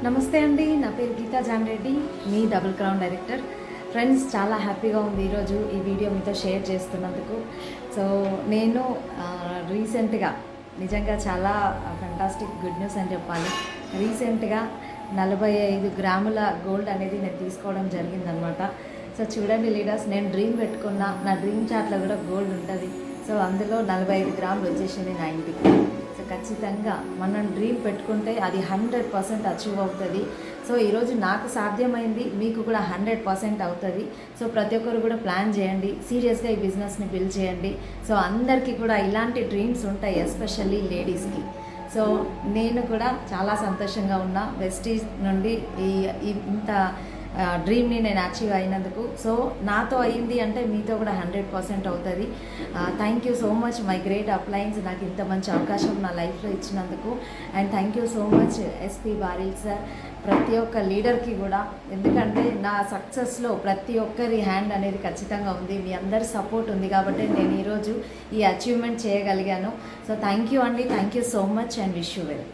నమస్తే అండి, నా పేరు గీతా జాన్ రెడ్డి, మీ డబుల్ క్రౌన్ డైరెక్టర్. ఫ్రెండ్స్, చాలా హ్యాపీగా ఉంది ఈరోజు ఈ వీడియో మీతో షేర్ చేస్తున్నందుకు. సో నేను రీసెంట్గా నిజంగా చాలా ఫెంటాస్టిక్ గుడ్ న్యూస్ అని చెప్పాలి. రీసెంట్గా 45 గ్రాముల గోల్డ్ అనేది నేను తీసుకోవడం జరిగిందనమాట. సో చూడండి లీడర్స్, నేను డ్రీమ్ పెట్టుకున్న నా డ్రీమ్ చార్ట్లో కూడా గోల్డ్ ఉంటుంది. సో అందులో 45 గ్రాములు వచ్చేసింది నా ఇంటికి. సో ఖచ్చితంగా మనం డ్రీమ్ పెట్టుకుంటే అది 100% అచీవ్ అవుతుంది. సో ఈరోజు నాకు సాధ్యమైంది, మీకు కూడా 100% అవుతుంది. సో ప్రతి ఒక్కరు కూడా ప్లాన్ చేయండి, సీరియస్గా ఈ బిజినెస్ని బిల్డ్ చేయండి. సో అందరికీ కూడా ఇలాంటి డ్రీమ్స్ ఉంటాయి, ఎస్పెషల్లీ లేడీస్కి. సో నేను కూడా చాలా సంతోషంగా ఉన్నా వెస్టీజ్ నుండి ఇంత డ్రీమ్ని నేను అచీవ్ అయినందుకు. సో నాతో అయ్యింది అంటే మీతో కూడా 100% అవుతుంది. Thank you so much my great appliance, నాకు ఇంత మంచి అవకాశం నా లైఫ్లో ఇచ్చినందుకు. And thank you so much SP బారిల్ సార్, ప్రతి ఒక్క లీడర్కి కూడా. ఎందుకంటే నా సక్సెస్లో ప్రతి ఒక్కరి హ్యాండ్ అనేది ఖచ్చితంగా ఉంది. మీ అందరి సపోర్ట్ ఉంది కాబట్టి నేను ఈరోజు ఈ అచీవ్మెంట్ చేయగలిగాను. సో థ్యాంక్ యూ అండి, thank you so much and wish you well.